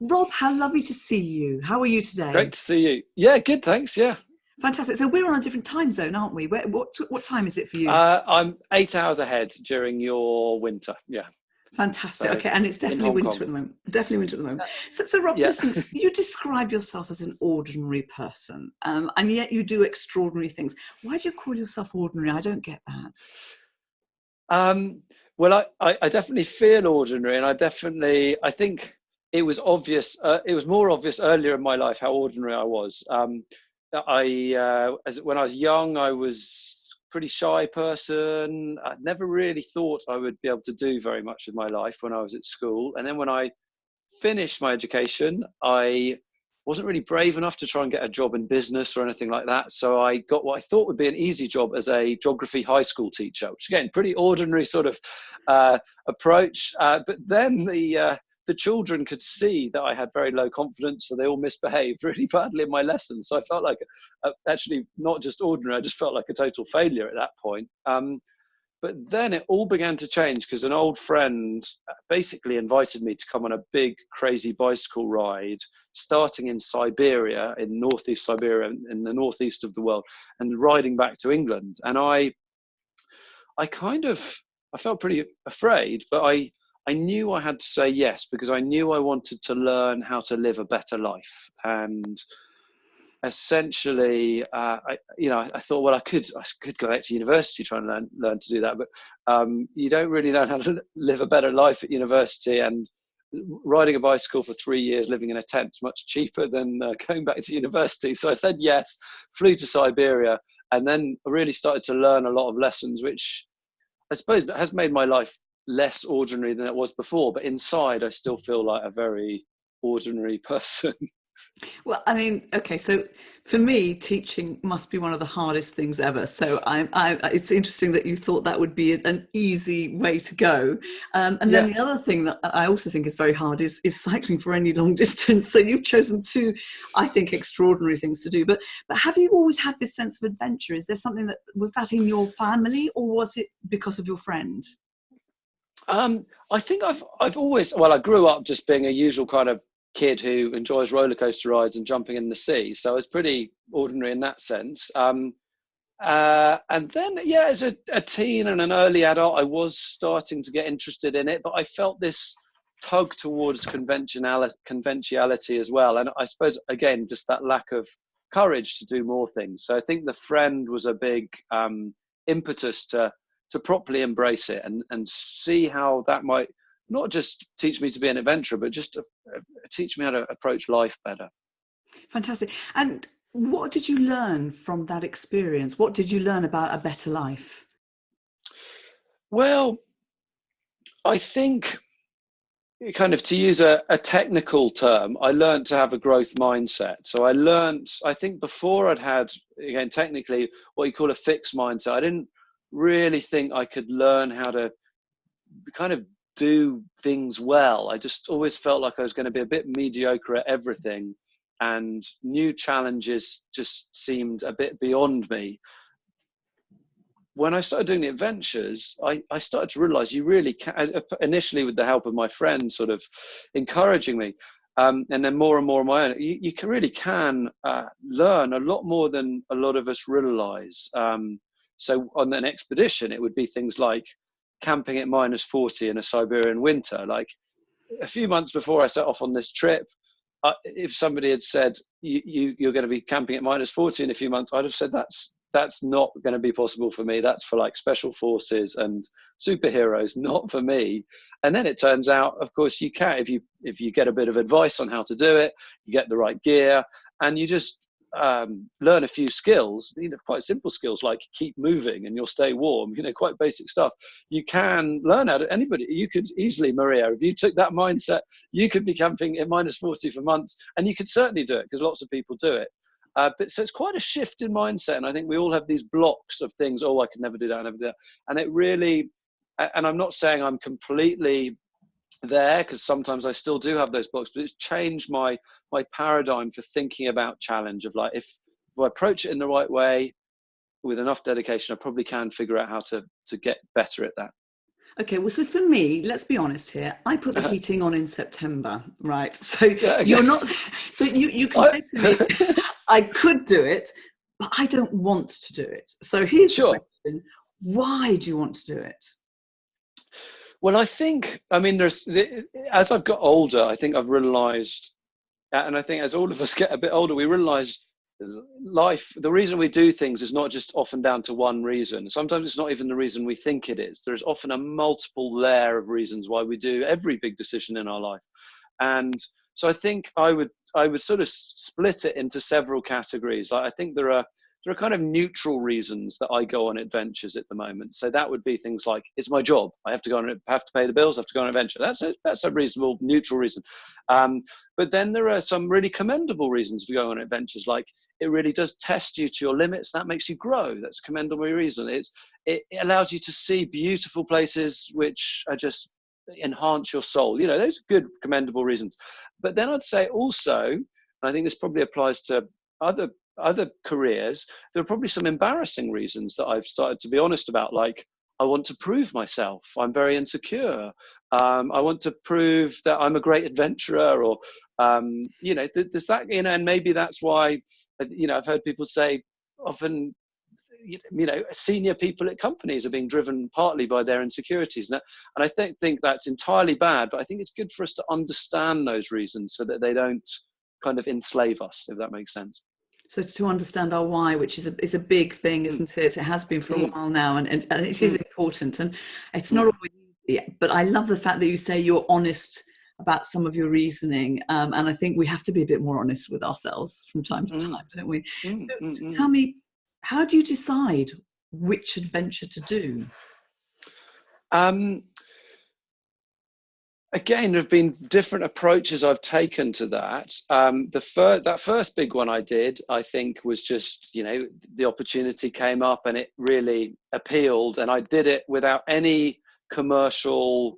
Rob, how lovely to see you. How are you today? Great to see you. Yeah, good, thanks. Yeah. Fantastic. So we're on a different time zone, aren't we? What time is it for you? I'm 8 hours ahead during your winter. Yeah. Fantastic. So Okay, and it's in definitely Hong winter Kong. at the moment. Definitely winter at the moment. Uh, So Rob, yeah. listen, you describe yourself as an ordinary person, and yet you do extraordinary things. Why do you call yourself ordinary? I don't get that. um, well, I definitely feel ordinary, and I think it was obvious. It was more obvious earlier in my life how ordinary I was. When I was young, I was a pretty shy person. I never really thought I would be able to do very much with my life when I was at school, and then when I finished my education, I wasn't really brave enough to try and get a job in business or anything like that. So I got what I thought would be an easy job as a geography high school teacher, which again, pretty ordinary sort of approach. But then the children could see that I had very low confidence, so they all misbehaved really badly in my lessons. So I felt like actually not just ordinary, I just felt like a total failure at that point. But then it all began to change because an old friend basically invited me to come on a big, crazy bicycle ride, starting in Siberia, in northeast Siberia, in the northeast of the world, and riding back to England. And I kind of, I felt pretty afraid, but I knew I had to say yes because I knew I wanted to learn how to live a better life. And essentially, I thought, well, I could go out to university trying to learn to do that, but you don't really learn how to live a better life at university. And riding a bicycle for 3 years, living in a tent, is much cheaper than going back to university. So I said yes, flew to Siberia, and then I really started to learn a lot of lessons, which I suppose has made my life less ordinary than it was before. But inside, I still feel like a very ordinary person. Well, I mean, okay, so for me, teaching must be one of the hardest things ever. So it's interesting that you thought that would be an easy way to go. And then Yeah. the other thing that I also think is very hard is cycling for any long distance. So you've chosen two, I think, extraordinary things to do. But have you always had this sense of adventure? Is there something was that in your family, or was it because of your friend? I think I've always, well, I grew up just being a usual kind of kid who enjoys roller coaster rides and jumping in the sea. So I was pretty ordinary in that sense. And then, yeah, as a teen and an early adult, I was starting to get interested in it, but I felt this tug towards conventionality as well. And I suppose, again, just that lack of courage to do more things. So I think the friend was a big impetus to properly embrace it and see how that might not just teach me to be an adventurer, but just teach me how to approach life better. Fantastic. And what did you learn from that experience? What did you learn about a better life? Well, I think kind of to use a technical term, I learned to have a growth mindset. So I think before I'd had, again, technically what you call a fixed mindset. I didn't really think I could learn how to kind of do things well. I just always felt like I was going to be a bit mediocre at everything, and new challenges just seemed a bit beyond me. When I started doing the adventures, I started to realize you really can, initially with the help of my friend sort of encouraging me, and then more and more on my own, you can really learn a lot more than a lot of us realize. So on an expedition, it would be things like camping at -40 in a Siberian winter. Like a few months before I set off on this trip, if somebody had said you're going to be camping at -40 in a few months, I'd have said that's not going to be possible for me. That's for like special forces and superheroes, not for me. And then it turns out, of course, you can if you get a bit of advice on how to do it, you get the right gear, and you just learn a few skills, quite simple skills like keep moving and you'll stay warm, quite basic stuff. You can learn how to, anybody, you could easily, Maria, if you took that mindset, you could be camping at -40 for months, and you could certainly do it because lots of people do it. But so it's quite a shift in mindset. And I think we all have these blocks of things. Oh, I could never do that. I never do that. And it really, and I'm not saying I'm completely there, because sometimes I still do have those blocks, but it's changed my paradigm for thinking about challenge of like, if I approach it in the right way with enough dedication, I probably can figure out how to get better at that. Okay, well, so for me, let's be honest here. I put the heating on in September, right? So Yeah, okay. you're not. So you can say to me, I could do it, but I don't want to do it. So here's the Sure. question: why do you want to do it? Well, I think, I mean, as I've got older, I think I've realized, and I think as all of us get a bit older, we realize life, the reason we do things is not just often down to one reason. Sometimes it's not even the reason we think it is. There's often a multiple layer of reasons why we do every big decision in our life. And so I think I would sort of split it into several categories. Like, I think there are kind of neutral reasons that I go on adventures at the moment. So that would be things like, it's my job. I have to go on, have to pay the bills, I have to go on an adventure. That's a reasonable neutral reason. But then there are some really commendable reasons for going on adventures, like it really does test you to your limits. That makes you grow. That's a commendable reason. It allows you to see beautiful places which are just enhance your soul. You know, those are good, commendable reasons. But then I'd say also, and I think this probably applies to other careers, there are probably some embarrassing reasons that I've started to be honest about, like, I want to prove myself. I'm very insecure. I want to prove that I'm a great adventurer, or, there's that, and maybe that's why, I've heard people say often, senior people at companies are being driven partly by their insecurities. And I think that's entirely bad, but I think it's good for us to understand those reasons so that they don't kind of enslave us, if that makes sense. So to understand our why, which is a big thing, Mm, isn't it? It has been for a mm, while now, and it is mm, important. And it's not mm, always easy, but I love the fact that you say you're honest about some of your reasoning. And I think we have to be a bit more honest with ourselves from time to mm, time, don't we? mm, So mm. tell me, how do you decide which adventure to do? Um, Again, there have been different approaches I've taken to that. That first big one I did, I think, was just, the opportunity came up and it really appealed, and I did it without any commercial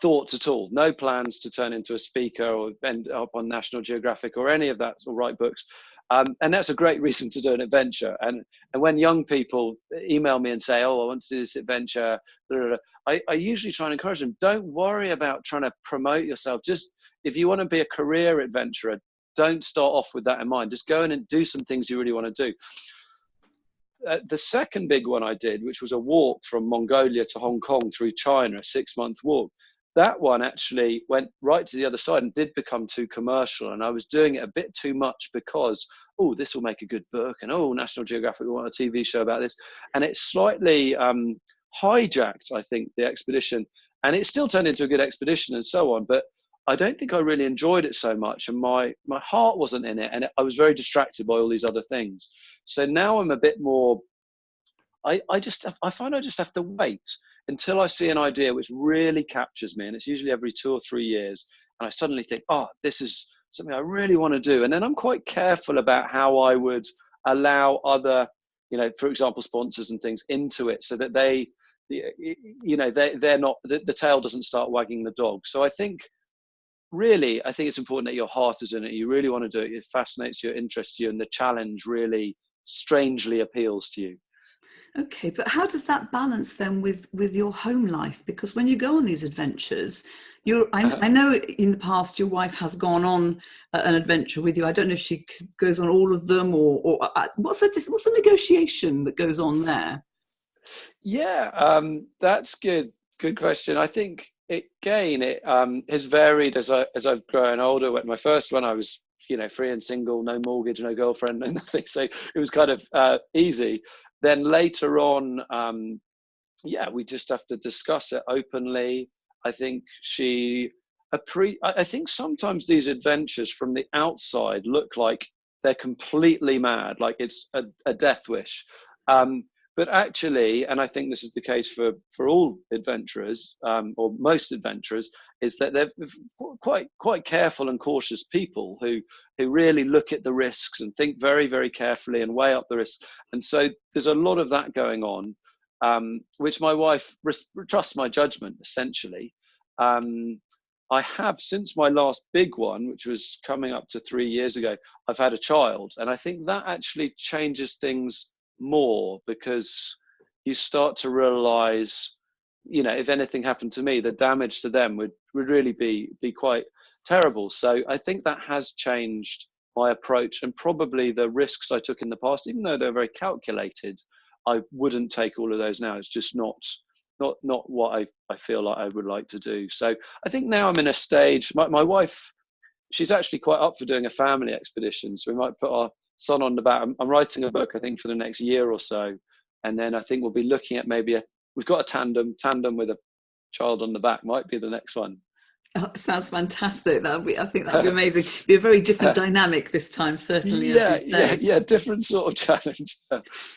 thoughts at all. No plans to turn into a speaker or end up on National Geographic or any of that, or write books. And that's a great reason to do an adventure. And when young people email me and say, "Oh, I want to do this adventure," I usually try and encourage them, don't worry about trying to promote yourself. Just, if you want to be a career adventurer, don't start off with that in mind. Just go in and do some things you really want to do. The second big one I did, which was a walk from Mongolia to Hong Kong through China, a 6-month walk. That one actually went right to the other side and did become too commercial. And I was doing it a bit too much because, oh, this will make a good book. And, oh, National Geographic will want a TV show about this. And it slightly hijacked, I think, the expedition. And it still turned into a good expedition and so on. But I don't think I really enjoyed it so much. And my heart wasn't in it. And I was very distracted by all these other things. So now I'm a bit more, I find I just have to wait until I see an idea which really captures me, and it's usually every 2 or 3 years, and I suddenly think, oh, this is something I really want to do. And then I'm quite careful about how I would allow other, for example, sponsors and things into it, so that they're not, the tail doesn't start wagging the dog. So I think it's important that your heart is in it. You really want to do it. It fascinates you, it interests you, and the challenge really strangely appeals to you. Okay, but how does that balance then with your home life? Because when you go on these adventures, I know in the past your wife has gone on an adventure with you. I don't know if she goes on all of them, or what's the negotiation that goes on there? Yeah, that's good. Good question. I think it has varied as I've grown older. When my first one, I was free and single, no mortgage, no girlfriend, no nothing. So it was kind of easy. Then later on, we just have to discuss it openly. I think I think sometimes these adventures from the outside look like they're completely mad, like it's a death wish. But actually, and I think this is the case for all adventurers, or most adventurers, is that they're quite careful and cautious people who really look at the risks and think very, very carefully and weigh up the risks. And so there's a lot of that going on, which my wife trusts my judgment, essentially. I have, since my last big one, which was coming up to 3 years ago, I've had a child. And I think that actually changes things more, because you start to realize if anything happened to me, the damage to them would really be quite terrible. So I think that has changed my approach, and probably the risks I took in the past, even though they're very calculated, I wouldn't take all of those now. It's just not what I feel like I would like to do. So I think now I'm in a stage, my wife, she's actually quite up for doing a family expedition. So we might put our son on the back. I'm writing a book, I think, for the next year or so. And then I think we'll be looking at maybe we've got a tandem with a child on the back, might be the next one. Oh, sounds fantastic. I think that'd be amazing. Be a very different dynamic this time, certainly, as you say. Yeah, different sort of challenge.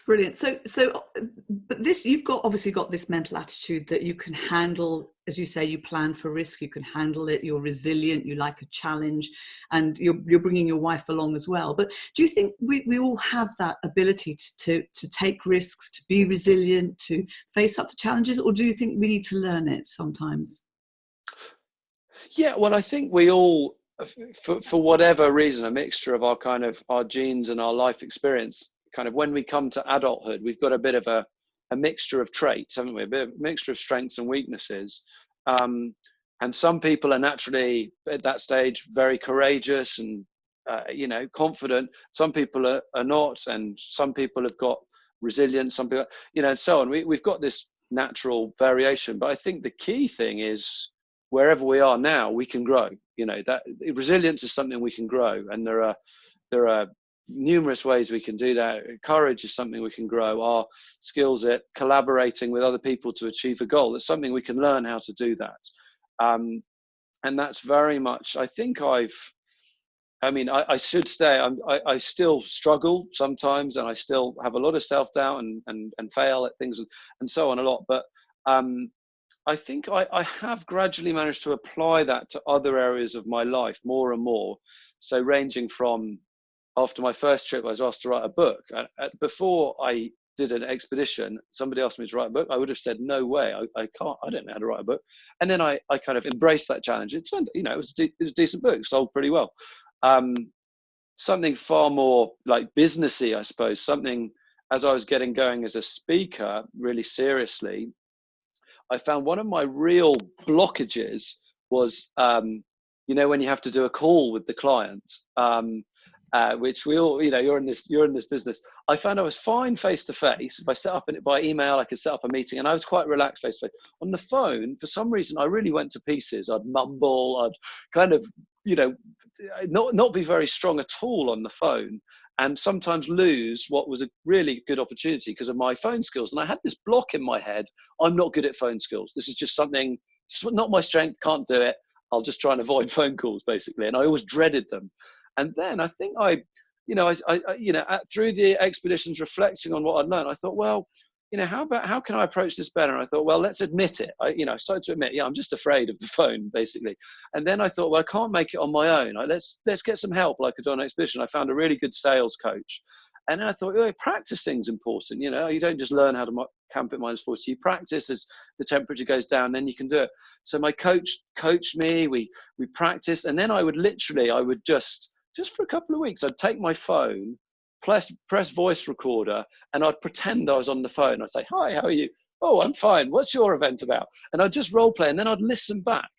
Brilliant. But you've obviously got this mental attitude that you can handle, as you say, you plan for risk, you can handle it, you're resilient, you like a challenge, and you're bringing your wife along as well. But do you think we all have that ability to take risks, to be resilient, to face up to challenges, or do you think we need to learn it sometimes? Yeah, well, I think we all, for whatever reason, a mixture of our genes and our life experience, kind of when we come to adulthood, we've got a bit of a mixture of traits, haven't we? A bit of a mixture of strengths and weaknesses. And some people are naturally at that stage very courageous and confident. Some people are not, and some people have got resilience. Some people, and so on. We've got this natural variation, but I think the key thing is, wherever we are now, we can grow. That resilience is something we can grow, and there are numerous ways we can do that. Courage is something we can grow. Our skills at collaborating with other people to achieve a goal, it's something we can learn how to do that. And that's very much, I think I should say, I still struggle sometimes, and I still have a lot of self-doubt and fail at things and so on a lot. But I think I have gradually managed to apply that to other areas of my life more and more. So ranging from, after my first trip, I was asked to write a book. Before I did an expedition, somebody asked me to write a book. I would have said, no way, I can't, I don't know how to write a book. And then I kind of embraced that challenge. It turned, it was a decent book, sold pretty well. Something far more like businessy, I suppose, something, as I was getting going as a speaker really seriously, I found one of my real blockages was, when you have to do a call with the client, which we all, you're in this business. I found I was fine face to face. If I set up by email, I could set up a meeting, and I was quite relaxed face to face. On the phone, for some reason, I really went to pieces. I'd mumble. I'd kind of, not be very strong at all on the phone, and sometimes lose what was a really good opportunity because of my phone skills. And I had this block in my head. I'm not good at phone skills. This is just something, not my strength, can't do it. I'll just try and avoid phone calls, basically. And I always dreaded them. And then I think through the expeditions, reflecting on what I'd learned, I thought, well, how can I approach this better? And I thought, well, let's admit it. I started to admit, I'm just afraid of the phone, basically. And then I thought, well, I can't make it on my own. Let's get some help, like I did on an expedition. I found a really good sales coach. And then I thought, practicing's important. You don't just learn how to camp at -40. You practice as the temperature goes down, then you can do it. So my coach coached me. We practiced, and then I would just for a couple of weeks, I'd take my phone, press voice recorder, and I'd pretend I was on the phone. I'd say, hi, how are you? Oh, I'm fine. What's your event about? And I'd just role play, and then I'd listen back.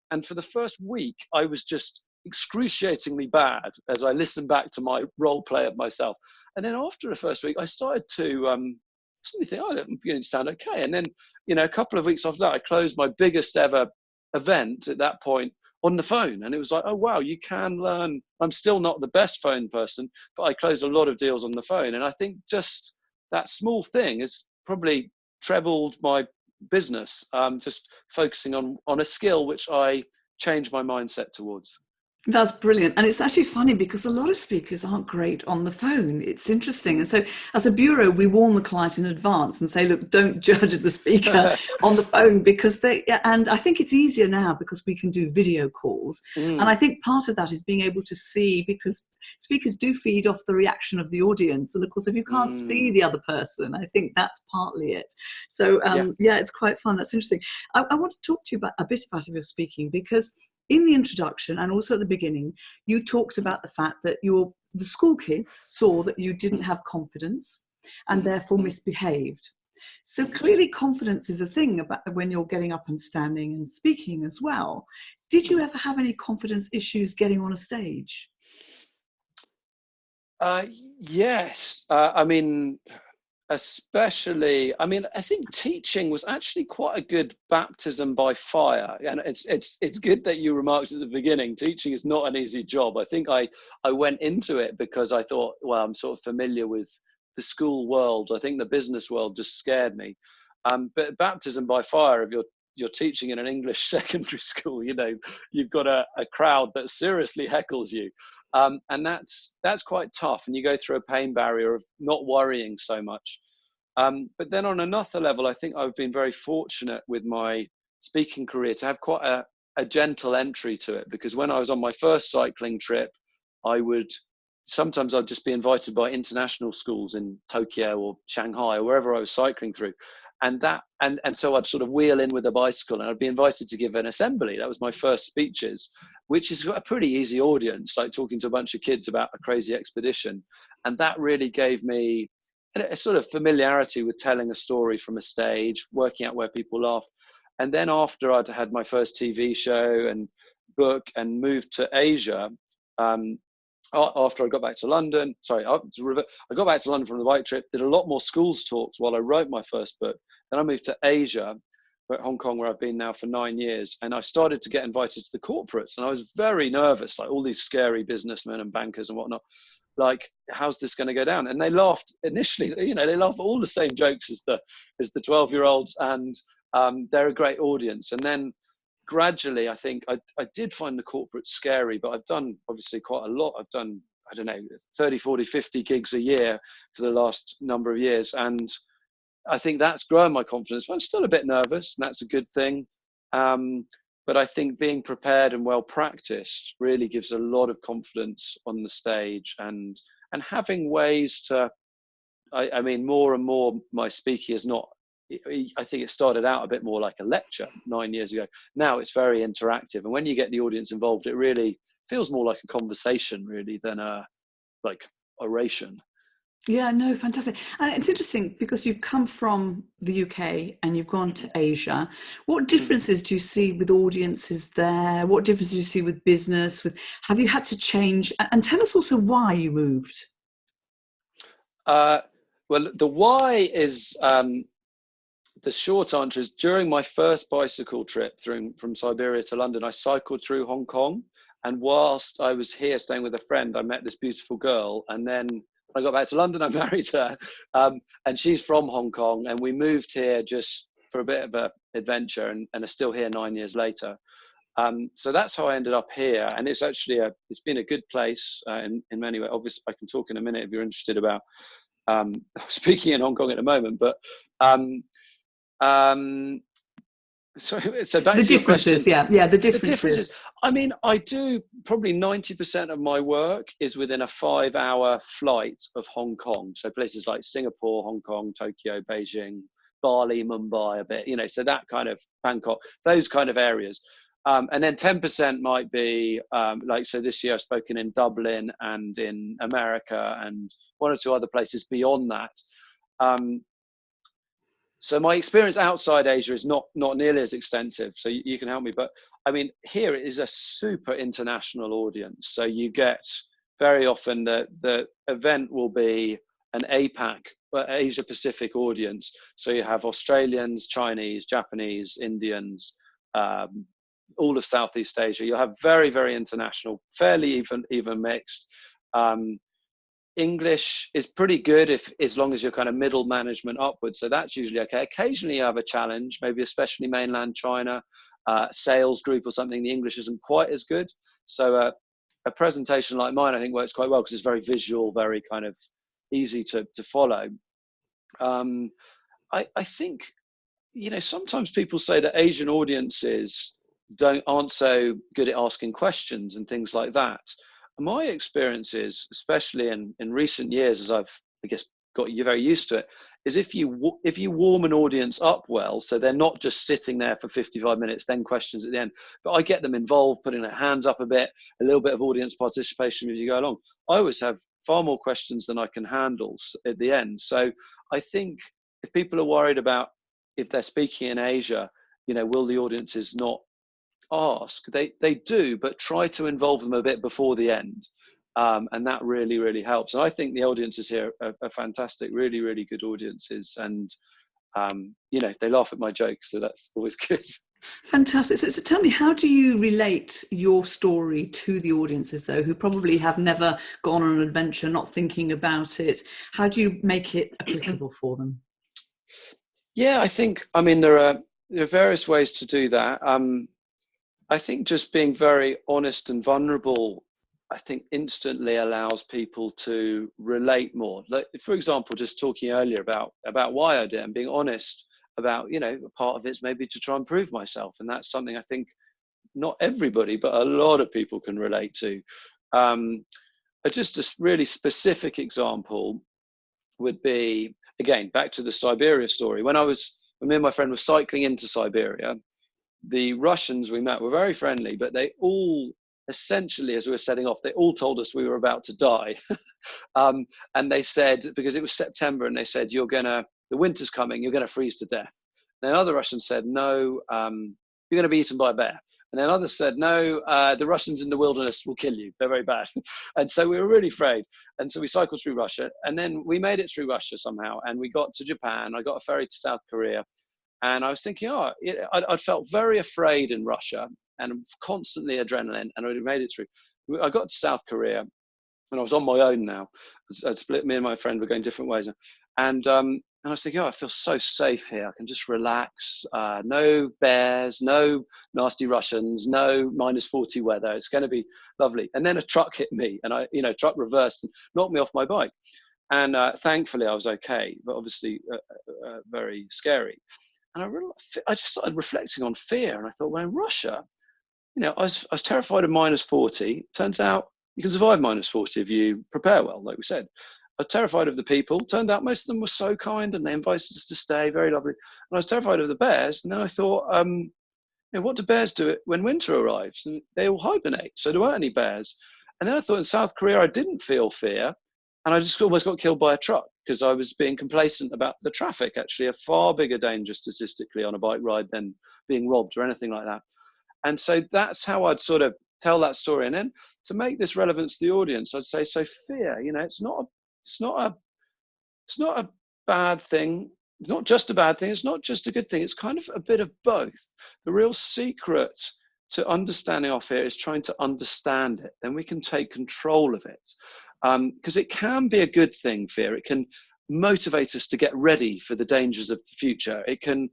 And for the first week, I was just excruciatingly bad as I listened back to my role play of myself. And then after the first week, I started to suddenly think, I'm beginning to sound okay. And then, a couple of weeks after that, I closed my biggest ever event at that point on the phone. And it was like, oh, wow, you can learn. I'm still not the best phone person, but I closed a lot of deals on the phone. And I think just that small thing has probably trebled my business, just focusing on a skill which I changed my mindset towards. That's brilliant. And it's actually funny because a lot of speakers aren't great on the phone. It's interesting. And so as a bureau, we warn the client in advance and say, look, don't judge the speaker on the phone, because and I think it's easier now because we can do video calls. And I think part of that is being able to see, because speakers do feed off the reaction of the audience. And of course, if you can't see the other person, I think that's partly it. So it's quite fun. That's interesting. I want to talk to you a bit about your speaking, because in the introduction and also at the beginning, you talked about the fact that the school kids saw that you didn't have confidence and therefore misbehaved. So clearly confidence is a thing about when you're getting up and standing and speaking as well. Did you ever have any confidence issues getting on a stage? Uh, yes. Especially, I think teaching was actually quite a good baptism by fire. And it's good that you remarked at the beginning, teaching is not an easy job. I think I went into it because I thought, well, I'm sort of familiar with the school world. I think the business world just scared me. But baptism by fire, if you're teaching in an English secondary school, you've got a crowd that seriously heckles you. And that's quite tough, and you go through a pain barrier of not worrying so much. But then on another level, I think I've been very fortunate with my speaking career to have quite a gentle entry to it, because when I was on my first cycling trip, sometimes I'd just be invited by international schools in Tokyo or Shanghai or wherever I was cycling through. And so I'd sort of wheel in with a bicycle and I'd be invited to give an assembly. That was my first speeches, which is a pretty easy audience, like talking to a bunch of kids about a crazy expedition. And that really gave me a sort of familiarity with telling a story from a stage, working out where people laughed. And then after I'd had my first TV show and book and moved to Asia, after I got back to London, I got back to London from the bike trip, did a lot more schools talks while I wrote my first book. Then I moved to Asia, Hong Kong, where I've been now for 9 years. And I started to get invited to the corporates, and I was very nervous, like all these scary businessmen and bankers and whatnot. Like, how's this going to go down? And they laughed initially, they laugh all the same jokes as the 12-year-olds, and they're a great audience. And then gradually, I think I did find the corporate scary, but I've done obviously quite a lot. I've done, I don't know, 30, 40, 50 gigs a year for the last number of years. And I think that's grown my confidence, but I'm still a bit nervous, and that's a good thing. But I think being prepared and well practiced really gives a lot of confidence on the stage, and having ways to, I mean, more and more my speaking is not, I think it started out a bit more like a lecture 9 years ago. Now it's very interactive. And when you get the audience involved, it really feels more like a conversation really than a like oration. Yeah, no, fantastic. And it's interesting because you've come from the UK and you've gone to Asia. What differences do you see with audiences there? What differences do you see with business? Have you had to change? And tell us also why you moved. Well, the why is, the short answer is, during my first bicycle trip from Siberia to London, I cycled through Hong Kong. And whilst I was here staying with a friend, I met this beautiful girl. And then when I got back to London, I married her. And she's from Hong Kong. And we moved here just for a bit of an adventure, and are still here 9 years later. So that's how I ended up here. And it's actually it's been a good place in many ways. Obviously, I can talk in a minute if you're interested about speaking in Hong Kong at the moment. But so back The to your differences, question. the The differences. I mean, I do probably 90% of my work is within a 5-hour flight of Hong Kong. So places like Singapore, Hong Kong, Tokyo, Beijing, Bali, Mumbai, a bit, so that kind of, Bangkok, those kind of areas. And then 10% might be so this year I've spoken in Dublin and in America and one or two other places beyond that. So my experience outside Asia is not nearly as extensive. So you can help me. But I mean, here it is a super international audience. So you get very often the event will be an APAC, Asia Pacific audience. So you have Australians, Chinese, Japanese, Indians, all of Southeast Asia. You'll have very, very international, fairly even mixed. English is pretty good as long as you're kind of middle management upwards. So that's usually okay. Occasionally you have a challenge, maybe especially mainland China, sales group or something. The English isn't quite as good. So a presentation like mine, I think, works quite well because it's very visual, very kind of easy to follow. I think, sometimes people say that Asian audiences aren't so good at asking questions and things like that. My experience is, especially in recent years, as I've, I guess, got you very used to it, is if you warm an audience up well, so they're not just sitting there for 55 minutes, then questions at the end, but I get them involved, putting their hands up a bit, a little bit of audience participation as you go along. I always have far more questions than I can handle at the end. So I think if people are worried about if they're speaking in Asia, will the audiences not ask? They do, but try to involve them a bit before the end. And that really, really helps. And I think the audiences here are fantastic, really, really good audiences. And, they laugh at my jokes, so that's always good. Fantastic. So tell me, how do you relate your story to the audiences, though, who probably have never gone on an adventure, not thinking about it? How do you make it applicable for them? Yeah, I think, there are various ways to do that. I think just being very honest and vulnerable, I think instantly allows people to relate more. Like, for example, just talking earlier about why I did and being honest about, part of it's maybe to try and prove myself. And that's something I think not everybody, but a lot of people can relate to. Just a really specific example would be, again, back to the Siberia story. When me and my friend were cycling into Siberia, the Russians we met were very friendly, but they all essentially, as we were setting off, they all told us we were about to die. And they said, because it was September, and they said, the winter's coming, you're going to freeze to death. And then other Russians said, no, you're going to be eaten by a bear. And then others said, no, the Russians in the wilderness will kill you. They're very bad. And so we were really afraid. And so we cycled through Russia, and then we made it through Russia somehow. And we got to Japan. I got a ferry to South Korea. And I was thinking, I felt very afraid in Russia and constantly adrenaline, and I made it through. I got to South Korea, and I was on my own now. I'd split, me and my friend were going different ways. And I was thinking, I feel so safe here. I can just relax. No bears, no nasty Russians, no -40 weather. It's going to be lovely. And then a truck hit me, and truck reversed and knocked me off my bike. And thankfully I was okay, but obviously very scary. And I just started reflecting on fear, and I thought, well, in Russia, I was terrified of -40. Turns out you can survive -40 if you prepare well, like we said. I was terrified of the people. Turned out most of them were so kind, and they invited us to stay, very lovely. And I was terrified of the bears. And then I thought, what do bears do when winter arrives? And they all hibernate, so there weren't any bears. And then I thought in South Korea, I didn't feel fear. And I just almost got killed by a truck because I was being complacent about the traffic, actually a far bigger danger statistically on a bike ride than being robbed or anything like that. And so that's how I'd sort of tell that story. And then to make this relevant to the audience, I'd say, so fear, it's not a bad thing. It's not just a bad thing. It's not just a good thing. It's kind of a bit of both. The real secret to understanding our fear is trying to understand it. Then we can take control of it. Because it can be a good thing, fear. It can motivate us to get ready for the dangers of the future. It can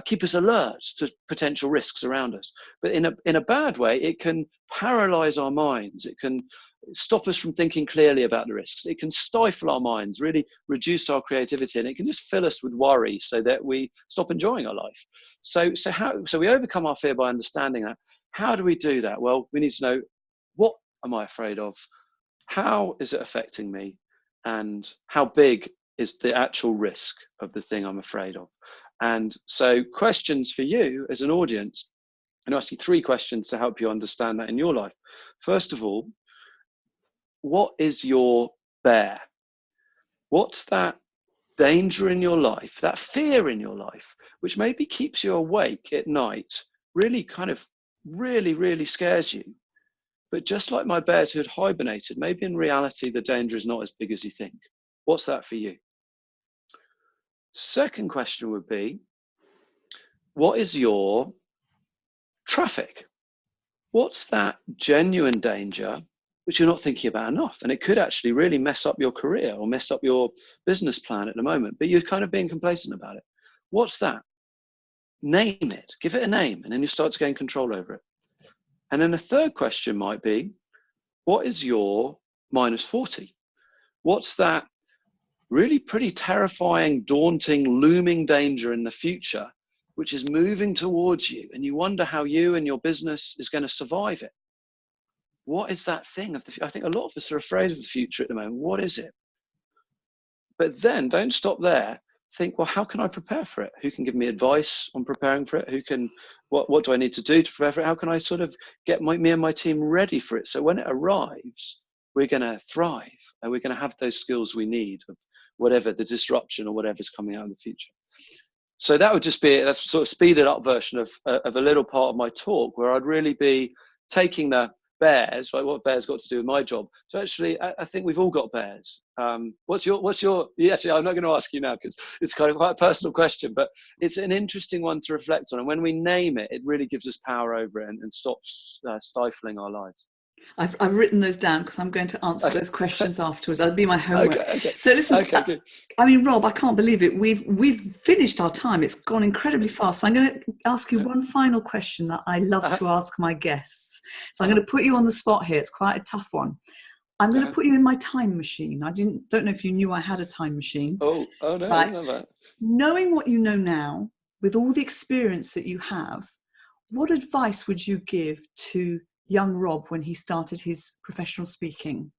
keep us alert to potential risks around us. But in a bad way, it can paralyze our minds. It can stop us from thinking clearly about the risks. It can stifle our minds, really reduce our creativity, and it can just fill us with worry so that we stop enjoying our life. So we overcome our fear by understanding that. How do we do that? Well, we need to know, what am I afraid of? How is it affecting me? And how big is the actual risk of the thing I'm afraid of? And so questions for you as an audience, and ask you 3 questions to help you understand that in your life. First of all, what is your bear? What's that danger in your life, that fear in your life, which maybe keeps you awake at night, really really scares you? But just like my bears who had hibernated, maybe in reality, the danger is not as big as you think. What's that for you? Second question would be, what is your traffic? What's that genuine danger which you're not thinking about enough? And it could actually really mess up your career or mess up your business plan at the moment, but you're kind of being complacent about it. What's that? Name it, give it a name, and then you start to gain control over it. And then the third question might be, what is your -40? What's that really pretty terrifying, daunting, looming danger in the future, which is moving towards you, and you wonder how you and your business is going to survive it? What is that thing? I think a lot of us are afraid of the future at the moment. What is it? But then don't stop there. Think, well, how can I prepare for it? Who can give me advice on preparing for it? What do I need to do to prepare for it? How can I sort of get me and my team ready for it? So when it arrives, we're going to thrive, and we're going to have those skills we need of whatever the disruption or whatever's coming out in the future. So that would just be, that's sort of speeded up version of a little part of my talk, where I'd really be taking the bears, like what bears got to do with my job. So actually, I think we've all got bears. What's your, yeah, actually, I'm not going to ask you now because it's kind of quite a personal question, but it's an interesting one to reflect on. And when we name it, it really gives us power over it and stops stifling our lives. I've written those down because I'm going to answer those questions afterwards. That'll be my homework. Okay. So listen, good. I mean, Rob, I can't believe it. We've finished our time. It's gone incredibly fast. So I'm going to ask you one final question that I love to ask my guests. So I'm going to put you on the spot here. It's quite a tough one. I'm going to put you in my time machine. I don't know if you knew I had a time machine. Oh no, right. I didn't know that. Knowing what you know now, with all the experience that you have, what advice would you give to young Rob when he started his professional speaking?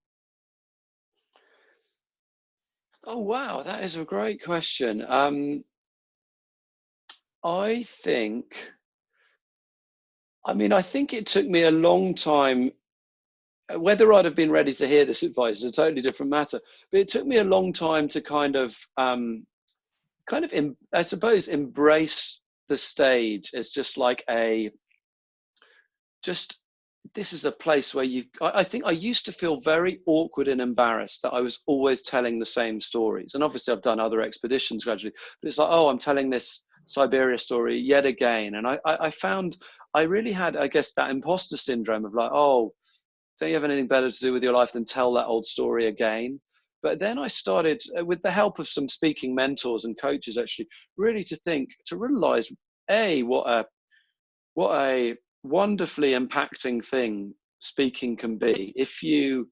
Oh wow, that is a great question. I think it took me a long time. Whether I'd have been ready to hear this advice is a totally different matter. But it took me a long time to I suppose, embrace the stage as just like this is a place where I think I used to feel very awkward and embarrassed that I was always telling the same stories. And obviously I've done other expeditions gradually, but it's like, oh, I'm telling this Siberia story yet again. And I found I really had, I guess, that imposter syndrome of like, oh, don't you have anything better to do with your life than tell that old story again? But then I started, with the help of some speaking mentors and coaches, actually really to realize, what a wonderfully impacting thing speaking can be. If you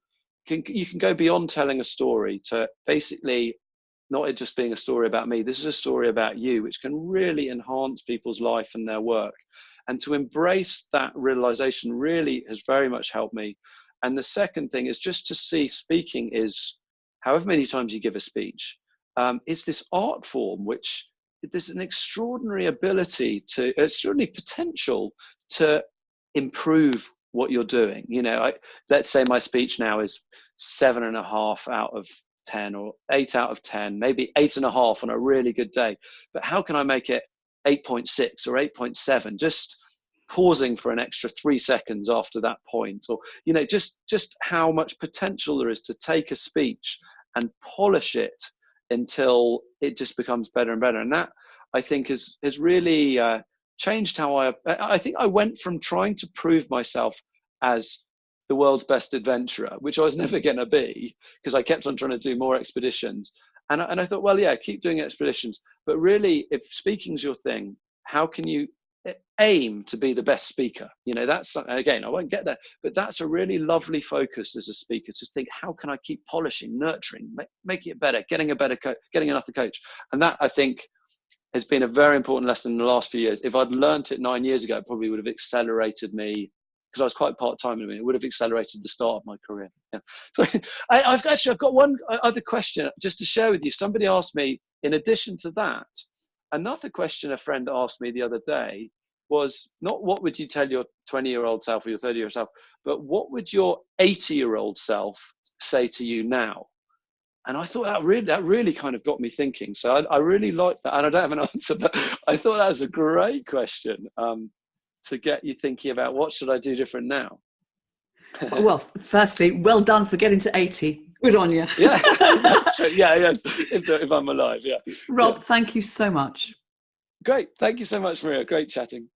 can go beyond telling a story to basically not it just being a story about me. This is a story about you, which can really enhance people's life and their work. And to embrace that realization really has very much helped me. And the second thing is just to see speaking is, however many times you give a speech, it's this art form which there's an extraordinary extraordinary potential to improve what you're doing. Let's say my speech now is 7.5 out of 10 or 8 out of 10, maybe 8.5 on a really good day. But how can I make it 8.6 or 8.7? Just pausing for an extra 3 seconds after that point, or just how much potential there is to take a speech and polish it until it just becomes better and better. And that, I think, has really changed how I think I went from trying to prove myself as the world's best adventurer, which I was never going to be, because I kept on trying to do more expeditions. And I thought, well, yeah, keep doing expeditions. But really, if speaking's your thing, how can you aim to be the best speaker? That's, again, I won't get there, but that's a really lovely focus as a speaker, to think, how can I keep polishing, nurturing, making it better, getting another coach? And that, I think, has been a very important lesson in the last few years. If I'd learned it 9 years ago, it probably would have accelerated me, because I was quite part-time in it. It would have accelerated the start of my career. Yeah. So I've got one other question just to share with you. Somebody asked me, in addition to that, another question a friend asked me the other day was not what would you tell your 20-year-old self or your 30-year-old self, but what would your 80-year-old self say to you now? And I thought that really kind of got me thinking. So I really liked that. And I don't have an answer, but I thought that was a great question to get you thinking about, what should I do different now? Well, firstly, well done for getting to 80. Good on you. Yeah, yeah. If I'm alive, yeah. Rob, thank you so much. Great. Thank you so much, Maria. Great chatting.